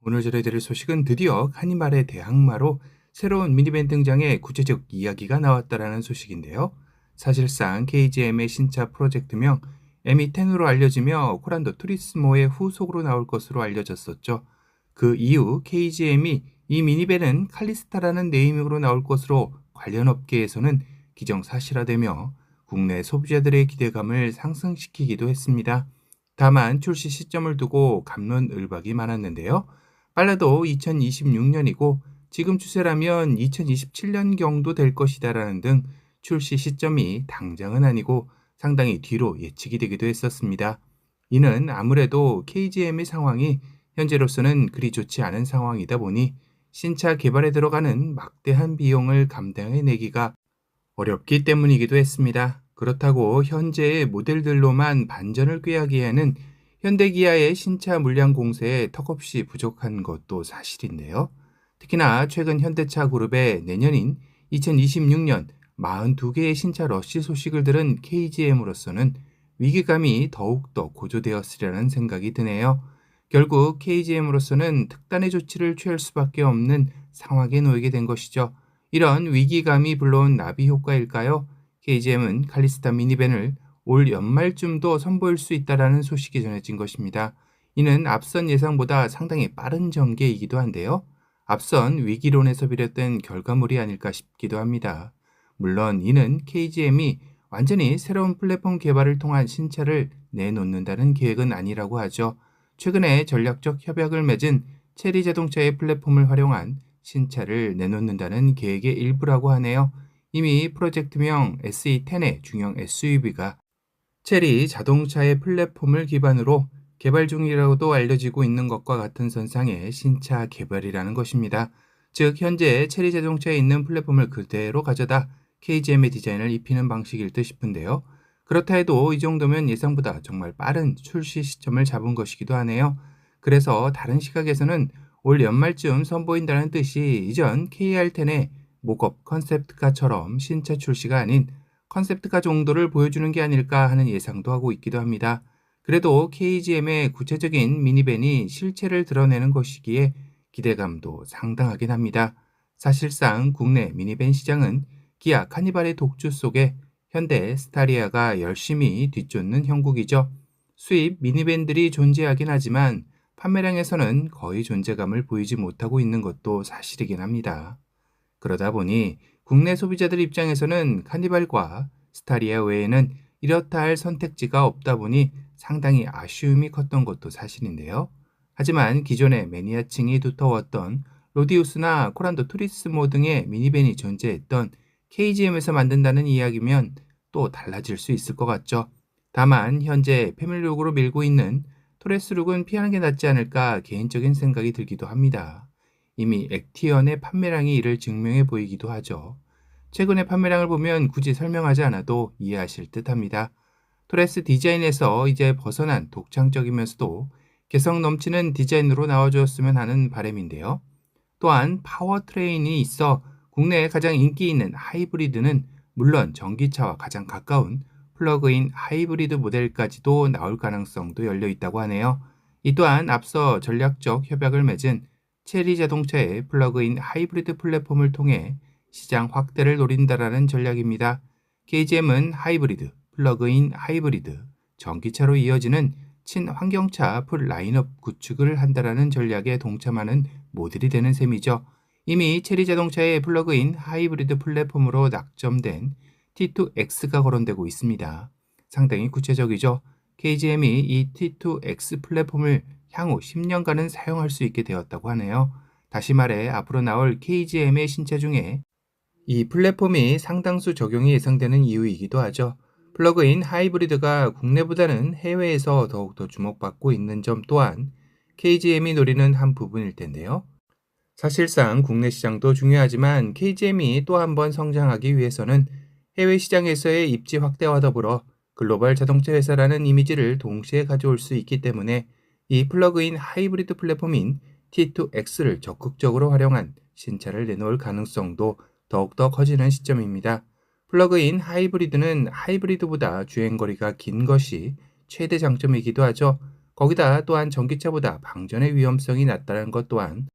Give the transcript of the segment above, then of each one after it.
오늘 전해드릴 소식은 드디어 카니발의 대항마로 새로운 미니밴 등장에 구체적 이야기가 나왔다라는 소식인데요. 사실상 KGM의 신차 프로젝트명 M10으로 알려지며 코란도 투리스모의 후속으로 나올 것으로 알려졌었죠. 그 이후 KGM이 이 미니밴은 칼리스타라는 네이밍으로 나올 것으로 관련 업계에서는 기정사실화되며 국내 소비자들의 기대감을 상승시키기도 했습니다. 다만 출시 시점을 두고 갑론을박이 많았는데요. 빨라도 2026년이고 지금 추세라면 2027년경도 될 것이다라는 등 출시 시점이 당장은 아니고 상당히 뒤로 예측이 되기도 했었습니다. 이는 아무래도 KGM의 상황이 현재로서는 그리 좋지 않은 상황이다 보니 신차 개발에 들어가는 막대한 비용을 감당해내기가 어렵기 때문이기도 했습니다. 그렇다고 현재의 모델들로만 반전을 꾀하기에는 현대기아의 신차 물량 공세에 턱없이 부족한 것도 사실인데요. 특히나 최근 현대차 그룹의 내년인 2026년 42개의 신차 러시 소식을 들은 KGM으로서는 위기감이 더욱더 고조되었으리라는 생각이 드네요. 결국 KGM으로서는 특단의 조치를 취할 수밖에 없는 상황에 놓이게 된 것이죠. 이런 위기감이 불러온 나비 효과일까요? KGM은 칼리스타 미니밴을 올 연말쯤도 선보일 수 있다는 소식이 전해진 것입니다. 이는 앞선 예상보다 상당히 빠른 전개이기도 한데요. 앞선 위기론에서 비롯된 결과물이 아닐까 싶기도 합니다. 물론 이는 KGM이 완전히 새로운 플랫폼 개발을 통한 신차를 내놓는다는 계획은 아니라고 하죠. 최근에 전략적 협약을 맺은 체리 자동차의 플랫폼을 활용한 신차를 내놓는다는 계획의 일부라고 하네요. 이미 프로젝트명 SE10의 중형 SUV가 체리 자동차의 플랫폼을 기반으로 개발 중이라고도 알려지고 있는 것과 같은 선상의 신차 개발이라는 것입니다. 즉 현재 체리 자동차에 있는 플랫폼을 그대로 가져다 KGM의 디자인을 입히는 방식일 듯 싶은데요. 그렇다 해도 이 정도면 예상보다 정말 빠른 출시 시점을 잡은 것이기도 하네요. 그래서 다른 시각에서는 올 연말쯤 선보인다는 뜻이 이전 KR10의 모겁 컨셉트카처럼 신차 출시가 아닌 컨셉트카 정도를 보여주는 게 아닐까 하는 예상도 하고 있기도 합니다. 그래도 KGM의 구체적인 미니밴이 실체를 드러내는 것이기에 기대감도 상당하긴 합니다. 사실상 국내 미니밴 시장은 기아 카니발의 독주 속에 현대 스타리아가 열심히 뒤쫓는 형국이죠. 수입 미니밴들이 존재하긴 하지만 판매량에서는 거의 존재감을 보이지 못하고 있는 것도 사실이긴 합니다. 그러다 보니 국내 소비자들 입장에서는 카니발과 스타리아 외에는 이렇다 할 선택지가 없다 보니 상당히 아쉬움이 컸던 것도 사실인데요. 하지만 기존의 매니아층이 두터웠던 로디우스나 코란도 투리스모 등의 미니밴이 존재했던 KGM에서 만든다는 이야기면 또 달라질 수 있을 것 같죠. 다만 현재 패밀리룩으로 밀고 있는 토레스룩은 피하는 게 낫지 않을까 개인적인 생각이 들기도 합니다. 이미 액티언의 판매량이 이를 증명해 보이기도 하죠. 최근의 판매량을 보면 굳이 설명하지 않아도 이해하실 듯 합니다. 토레스 디자인에서 이제 벗어난 독창적이면서도 개성 넘치는 디자인으로 나와주었으면 하는 바람인데요. 또한 파워트레인이 있어 국내에 가장 인기 있는 하이브리드는 물론 전기차와 가장 가까운 플러그인 하이브리드 모델까지도 나올 가능성도 열려 있다고 하네요. 이 또한 앞서 전략적 협약을 맺은 체리 자동차의 플러그인 하이브리드 플랫폼을 통해 시장 확대를 노린다라는 전략입니다. KGM은 하이브리드, 플러그인 하이브리드, 전기차로 이어지는 친환경차 풀 라인업 구축을 한다라는 전략에 동참하는 모델이 되는 셈이죠. 이미 체리 자동차의 플러그인 하이브리드 플랫폼으로 낙점된 T2X가 거론되고 있습니다. 상당히 구체적이죠. KGM이 이 T2X 플랫폼을 향후 10년간은 사용할 수 있게 되었다고 하네요. 다시 말해 앞으로 나올 KGM의 신차 중에 이 플랫폼이 상당수 적용이 예상되는 이유이기도 하죠. 플러그인 하이브리드가 국내보다는 해외에서 더욱더 주목받고 있는 점 또한 KGM이 노리는 한 부분일 텐데요. 사실상 국내 시장도 중요하지만 KGM이 또 한 번 성장하기 위해서는 해외 시장에서의 입지 확대와 더불어 글로벌 자동차 회사라는 이미지를 동시에 가져올 수 있기 때문에 이 플러그인 하이브리드 플랫폼인 T2X를 적극적으로 활용한 신차를 내놓을 가능성도 더욱더 커지는 시점입니다. 플러그인 하이브리드는 하이브리드보다 주행거리가 긴 것이 최대 장점이기도 하죠. 거기다 또한 전기차보다 방전의 위험성이 낮다는 것 또한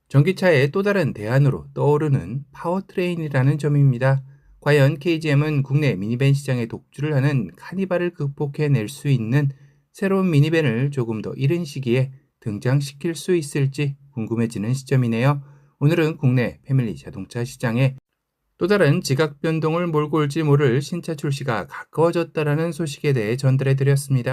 전기차의 또 다른 대안으로 떠오르는 파워트레인이라는 점입니다. 과연 KGM은 국내 미니밴 시장의 독주를 하는 카니발을 극복해낼 수 있는 새로운 미니밴을 조금 더 이른 시기에 등장시킬 수 있을지 궁금해지는 시점이네요. 오늘은 국내 패밀리 자동차 시장에 또 다른 지각 변동을 몰고 올지 모를 신차 출시가 가까워졌다라는 소식에 대해 전달해 드렸습니다.